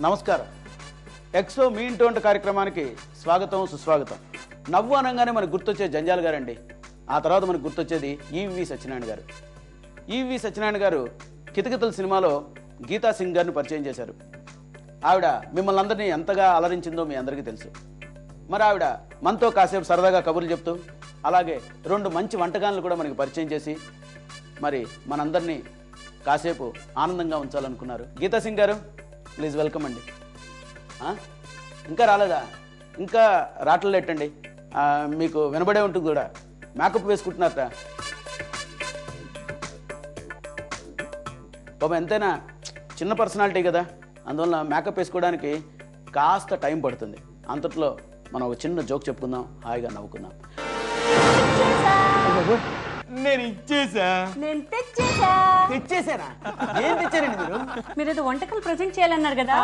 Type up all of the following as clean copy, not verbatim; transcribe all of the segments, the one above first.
నమస్కారం. ఎక్సో మీ ఇంటి వంట కార్యక్రమానికి స్వాగతం సుస్వాగతం. నవ్వు అనగానే మనకు గుర్తొచ్చే జంజాల్ గారండి. ఆ తర్వాత మనకు గుర్తొచ్చేది ఈవి సత్యనారాయణ గారు. ఈవి సత్యనారాయణ గారు కితకితల సినిమాలో గీతా సింగ్ గారిని పరిచయం చేశారు. ఆవిడ మిమ్మల్ని అందరినీ ఎంతగా అలరించిందో మీ అందరికీ తెలుసు. మరి ఆవిడ మనతో కాసేపు సరదాగా కబుర్లు చెప్తూ అలాగే 2 మంచి వంటకాలను కూడా మనకి పరిచయం చేసి మరి మనందరినీ కాసేపు ఆనందంగా ఉంచాలనుకున్నారు. గీతా సింగ్ గారు, ప్లీజ్ వెల్కమ్ అండి. ఇంకా రాలేదా? ఇంకా రావట్లేటండి. మీకు వినబడే ఉంటుంది కూడా. మేకప్ వేసుకుంటున్నారట బాబా. ఎంతైనా చిన్న పర్సనాలిటీ కదా, అందువల్ల మేకప్ వేసుకోవడానికి కాస్త టైం పడుతుంది. అంతట్లో మనం ఒక చిన్న జోక్ చెప్పుకుందాం, హాయిగా నవ్వుకుందాం. నేను ఇచ్చేసా. నేను తెచ్చేసా. తెచ్చేసారా? ఏం తెచ్చారండి మీరు? మీరేదో వంటకాలు ప్రజెంట్ చేయాలన్నారు కదా,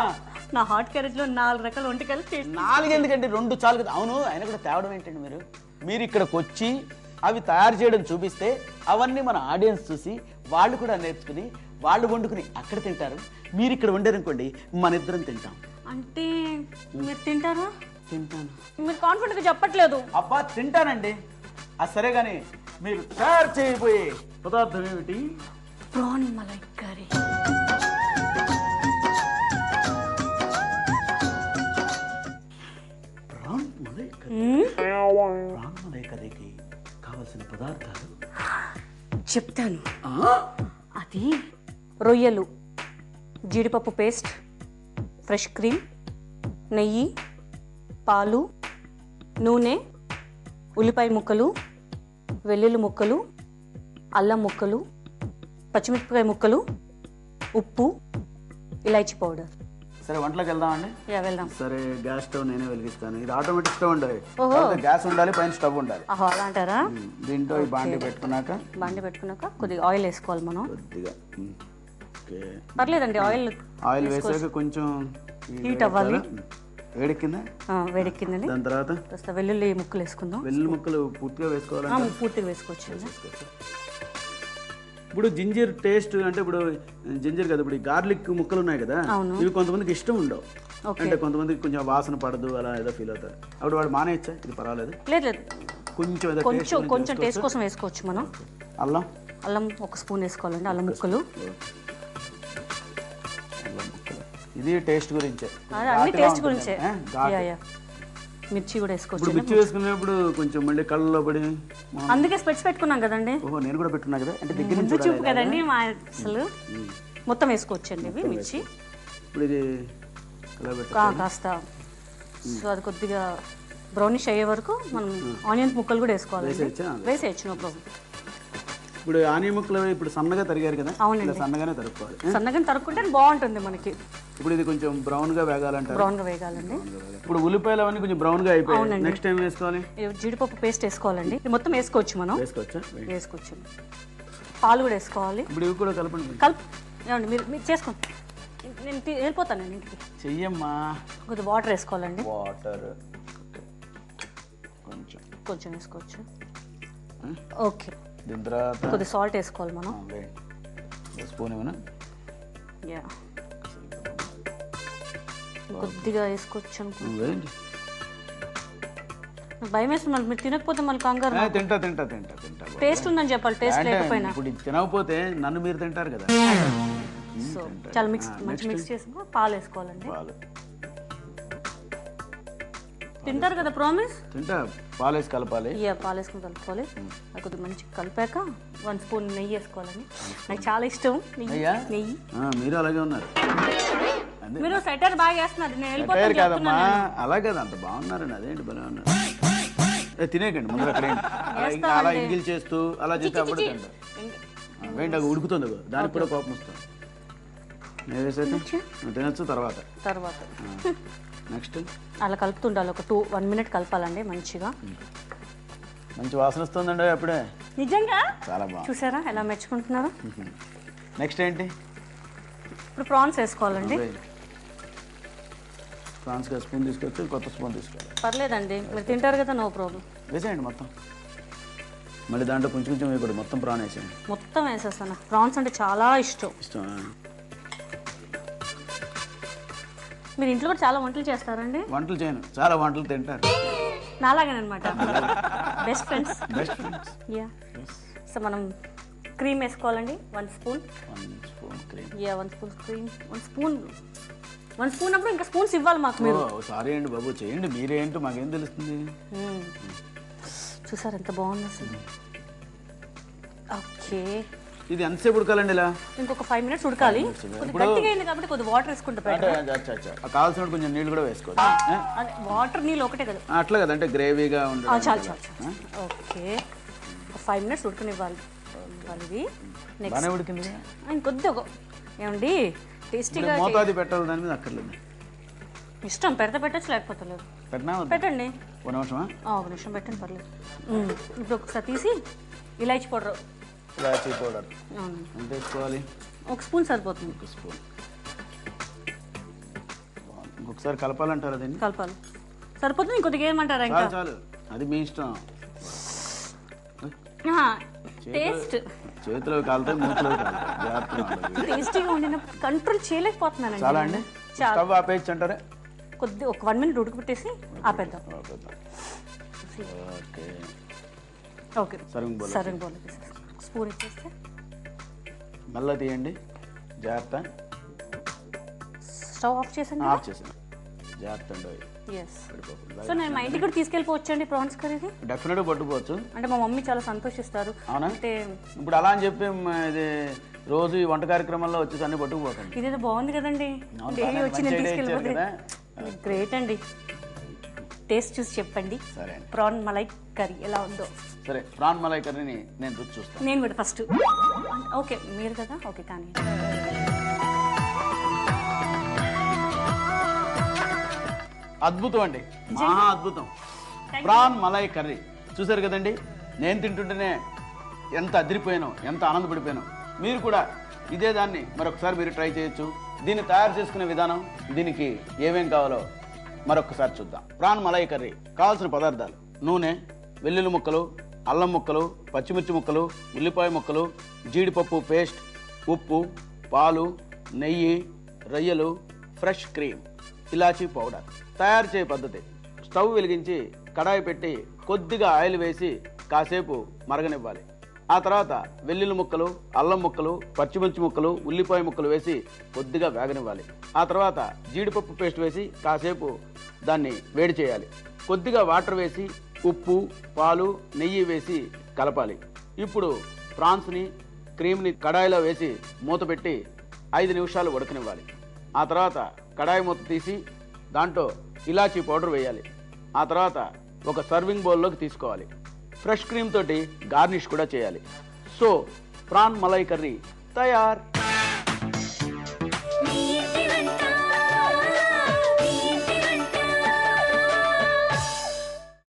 నా హాట్ క్యారేజ్ లో 4 రకాల వంటకాలు చేసి. 4 ఎందుకంటే 2 చాలు కదా. అవును, ఆయన కూడా తేవడం ఏంటండి మీరు ఇక్కడికి వచ్చి అవి తయారు చేయడం చూపిస్తే అవన్నీ మన ఆడియన్స్ చూసి వాళ్ళు కూడా నేర్చుకుని వాళ్ళు వండుకుని అక్కడ తింటారు. మీరు ఇక్కడ వండారనుకోండి, మన ఇద్దరం తింటాం. అంటే మీరు తింటారా? తింటాను. మీరు కాన్ఫిడెంట్ గా చెప్పట్లేదు. అబ్బా తింటానండి. అది సరే కానీ మీరు తయారు చేయబోయే పదార్థం ఏమిటి? Prawn malai curry. Prawn malai కర్రీకి కావలసిన పదార్థాలు చెప్తాను. అది రొయ్యలు, జీడిపప్పు పేస్ట్, ఫ్రెష్ క్రీమ్, నెయ్యి, పాలు, నూనె, ఉల్లిపాయ ముక్కలు, వెల్లుల్లి ముక్కలు, అల్లం ముక్కలు, పచ్చిమిరపకాయ ముక్కలు, ఉప్పు, ఇలాచీ పౌడర్. సరే వంటలోకి వెళ్దామండి. వెళ్దాం. సరే, గ్యాస్ స్టవ్ నేనే వెలిగిస్తాను. ఇది ఆటోమేటిక్ స్టవ్ ఉండాలి. గ్యాస్ ఉండాలి, పైన స్టవ్ ఉండాలి. అలా అంటారా? దీంట్లో ఈ బాండి పెట్టుకున్నాక కొద్దిగా ఆయిల్ వేసుకోవాలి మనం. కొద్దిగా పర్లేదండి, ఆయిల్ వేసాక కొంచెం హీట్ అవ్వాలి. వేడెక్కిందండి. దాని తర్వాత వెల్లుల్లి ముక్కలు వేసుకుందాం. వెల్లుల్లి ముక్కలు పూర్తిగా వేసుకోవాలి. పూర్తిగా వేసుకోవచ్చు. ఇప్పుడు జింజర్ టేస్ట్ అంటే ఇప్పుడు జింజర్ కదా, ఇప్పుడు గార్లిక్ ముక్కలు ఉన్నాయి కదా, ఇవి కొంతమందికి ఇష్టం ఉండవు. అంటే కొంతమందికి కొంచెం వాసన పడదు, అలా ఏదో ఫీల్ అవుతారు. అప్పుడు వాడు మానేయచ్చా? ఇది పర్వాలేదు. లేదు, కొంచెం టేస్ట్ కోసం వేసుకోవచ్చు మనం. అల్లం 1 స్పూన్ వేసుకోవాలండి. అల్లం ముక్కలు. ఇది టేస్ట్ గురించే, అన్ని టేస్ట్ గురించే. మిర్చి కూడా వేసుకోవచ్చు. మిర్చి వేసుకునేప్పుడు కొంచెం మళ్ళీ కళ్ళలో పడి, అందుకే స్పెట్స్ పెట్టుకున్నాం కదండి. ఓహో, నేను కూడా పెట్టున్నా కదా. అంటే దగ్గర నుంచి చూపు కదండి మా అసలు. మొత్తం వేసుకోవచ్చండి ఇవి మిర్చి. ఇప్పుడు ఇది కాస్త అది కొద్దిగా బ్రౌనిష్ అయ్యే వరకు మనం ఆనియన్ ముక్కలు కూడా వేసుకోవాలి. వేసేయచ్చు, నో ప్రాబ్లం. ఇప్పుడు ఆనియన్ ముక్కలు ఇప్పుడు సన్నగా తరిగారు కదా. అవునండి, సన్నగానే తరుక్కోవాలి. సన్నగానే తరుక్కుంటే బాగుంటుంది మనకి. ఇప్పుడు ఇది కొంచెం బ్రౌన్ గా వేగాలంటే వేగాలండి. ఇప్పుడు ఉల్లిపాయలు అవన్నీ కొంచెం బ్రౌన్ గా అయిపోయాయి. నెక్స్ట్ టైం వేసుకోవాలి. జీడిపప్పు పేస్ట్ వేసుకోవాలండి. ఇది మొత్తం వేసుకోవచ్చు మనం. వేసుకోవచ్చు. పాలు కూడా వేసుకోవాలి. ఇప్పుడు ఇవి కూడా కలపండి. ఏమండి మీరు చేసుకోండి, నేను వెళ్ళిపోతాను ఇంటికి. చెయ్యమ్మా. కొద్దిగా వాటర్ వేసుకోవాలండి. వాటర్ కొంచెం వేసుకోవచ్చు. ఓకే. దీని తర్వాత కొద్దిగా సాల్ట్ వేసుకోవాలి మనం. స్పూన్ ఏమైనా కొద్దిగా వేసుకోవచ్చు అనుకుంటున్నాను. భయం వేస్తుంది మళ్ళీ మీరు తినకపోతే మళ్ళీ కంగారు. తింటా టేస్ట్ ఉందని చెప్పాలి. టేస్ట్ లేకపోయినా ఇప్పుడు తినకపోతే నన్ను మీరు తింటారు కదా. సో చాలా మంచి మిక్స్ చేసుకుని పాలు వేసుకోవాలండి. తింటారు కదా, ప్రామిస్. పాలు వేసి కలపాలి. పాలు వేసుకుని కలుపుకోవాలి. అది కొద్దిగా మంచిగా కలిపాక 1 స్పూన్ నెయ్యి వేసుకోవాలండి. నాకు చాలా ఇష్టం నెయ్యి. మీరు అలాగే ఉన్నారు. మీరు సెటర్ బాగా చేస్తున్నారు. కాదమ్మా, అలా కదా, అంత బాగున్నారండి. అదేంటి బాగా ఉన్నారు. తినేకండి ముందు అక్కడ అలా ఇంగిల్ చేస్తూ అలా చేస్తే అవ్వడండి. వేయండి, అది ఉడుకుతుంది, దానికి కూడా కోపం వస్తుంది. తినచ్చు. తర్వాత నెక్స్ట్ అలా కలుపుతుండాలి. ఒక 1 మినిట్ కలపాలండి మంచిగా. మంచి వాసన వస్తుందండి అప్పుడే. నిజంగా చాలా బాగా. చూసారా ఎలా మెచ్చుకుంటున్నారు? నెక్స్ట్ ఏంటి? ఇప్పుడు ప్రాన్స్ వేసుకోవాలండి. ప్రాన్స్ స్పూన్ తీసుకొచ్చి కొత్త స్పూన్ తీసుకోవాలి. పర్లేదండి, మీరు తింటారు కదా, నో ప్రాబ్లం. వేసేయండి మొత్తం. మళ్ళీ దాంట్లో కొంచెం వేయకూడదు, మొత్తం ప్రాన్ వేసేయండి. మొత్తం వేసేస్తాను. ప్రాన్స్ అంటే చాలా ఇష్టం. మీరు ఇంట్లో కూడా చాలా వంటలు చేస్తారండి? వంటలు చేయను, చాలా వంటలు తింటారు. నాలాగేనమాట. Best friends. Best friends. Yeah. So మనం క్రీమ్ వేసుకోవాలండి 1 spoon. 1 spoon cream. Yeah 1 spoon cream. 1 spoon అప్పుడు ఇంకా స్పూన్స్ ఇవ్వాలి మాకు మీరు. సారీ అండి బాబు, చేయండి, మీరేంటో మాకేం తెలుస్తుంది. చూసారు ఎంత బాగుంది అసలు. ఓకే, ఇది ఎంతసేపు ఉడకాలండి ఇలా? ఇంకొక 5 మినిట్స్ ఉడకాలి. కొద్దిగా గట్టిగా అయింది కాబట్టి కొద్దిగా వాటర్ వేసుకుంటా. కావాల్సిన కొంచెం నీళ్ళు కూడా వేసుకోవాలి. వాటర్ నీళ్ళు ఒకటే కదా? అట్లా కదా, అంటే గ్రేవీగా ఉంటుంది. చాలు. ఓకే, 5 మినిట్స్ ఉడకనివ్వాలి. ఇది బాగానే ఉడికింది. ఇంకొద్దిగా ఏమండి టేస్టీగా మోతాది పెట్టాలి, దాని మీద అక్కర్లేదు. ఇష్టం పెడితే పెట్టచ్చు, లేకపోతే లేదు. పెట్టండి. ఒక నిమిషమా? ఒక నిమిషం పెట్టండి, పర్లేదు. ఇప్పుడు ఒకసారి తీసి ఇలాచీ పౌడర్. ఇలాచీ పౌడర్ ఎంత వేసుకోవాలి? 1 స్పూన్ సరిపోతుంది. 1 స్పూన్. ఇంకొకసారి కలపాలంటారా దీన్ని? కలపాలి. సరిపోతుంది, ఇంకొద్దిగా ఏమంటారా? ఇంకా చాలు, అది మీ ఇష్టం. టేస్ట్ చేతిలో కాలుతాయి, మూతిలో కాలుతాయి. టేస్టీగా ఉండినప్పుడు కంట్రోల్ చేయలేకపోతున్నాను. చాలా అండి, స్టవ్ ఆపేయచ్చు అంటారా? కొద్ది ఒక 1 మినిట్ ఉడకబెట్టేసి ఆపేద్దాం. ఓకే, సర్వింగ్ బౌల్ స్పూన్ ఇచ్చేస్తే మళ్ళీ తీయండి, జాగ్రత్త. స్టవ్ ఆఫ్ చేసాను. ఆఫ్ చేసాను, జాగ్రత్త అండి. సో నేను మా ఇంటికి కూడా తీసుకెళ్ళిపోవచ్చు అండి ప్రాన్స్ కర్రీ? డెఫినెట్గా పట్టుకోవచ్చు. అంటే మా మమ్మీ చాలా సంతోషిస్తారు. అంటే ఇప్పుడు అలా అని చెప్పి ఇది రోజు ఈ వంట కార్యక్రమంలో వచ్చేసి అన్ని పట్టుకుపోతాను. ఇదేదో బాగుంది కదండి, డైలీ వచ్చి నేను తీసుకెళ్ళిపోతే. గ్రేట్ అండి. టేస్ట్ చూసి చెప్పండి. సరే, ప్రాన్ మలై కర్రీ ఎలా ఉందో. సరే, ప్రాన్ మలై కర్రీని నేను రుచి చూస్తాను. నేను కూడా ఫస్ట్. ఓకే, మీరు కదా? ఓకే, కానీ అద్భుతం అండి, మహా అద్భుతం. ప్రాన్ మలై కర్రీ చూసారు కదండి. నేను తింటుంటేనే ఎంత అదిరిపోయానో, ఎంత ఆనందపడిపోయానో. మీరు కూడా ఇదే దాన్ని మరొకసారి మీరు ట్రై చేయొచ్చు. దీన్ని తయారు చేసుకునే విధానం, దీనికి ఏమేం కావాలో మరొకసారి చూద్దాం. ప్రాన్ మలై కర్రీ కావాల్సిన పదార్థాలు: నూనె, వెల్లుల్లి ముక్కలు, అల్లం ముక్కలు, పచ్చిమిర్చి ముక్కలు, ఉల్లిపాయ ముక్కలు, జీడిపప్పు పేస్ట్, ఉప్పు, పాలు, నెయ్యి, రొయ్యలు, ఫ్రెష్ క్రీమ్, ఇలాచీ పౌడర్. తయారు చేయ పద్ధతి: స్టవ్ వెలిగించి కడాయి పెట్టి కొద్దిగా ఆయిల్ వేసి కాసేపు మరగనివ్వాలి. ఆ తర్వాత వెల్లుల్లి ముక్కలు, అల్లం ముక్కలు, పచ్చిమిర్చి ముక్కలు, ఉల్లిపాయ ముక్కలు వేసి కొద్దిగా వేగనివ్వాలి. ఆ తర్వాత జీడిపప్పు పేస్ట్ వేసి కాసేపు దాన్ని వేడి చేయాలి. కొద్దిగా వాటర్ వేసి ఉప్పు, పాలు, నెయ్యి వేసి కలపాలి. ఇప్పుడు ప్రాన్స్ని, క్రీమ్ని కడాయిలో వేసి మూత పెట్టి 5 నిమిషాలు ఉడకనివ్వాలి. ఆ తర్వాత కడాయి మూత తీసి దాంట్లో ఇలాచీ పౌడర్ వేయాలి. ఆ తర్వాత ఒక సర్వింగ్ బౌల్లోకి తీసుకోవాలి. ఫ్రెష్ క్రీమ్ తోటి గార్నిష్ కూడా చేయాలి. సో ప్రాన్ మలై కర్రీ తయార్.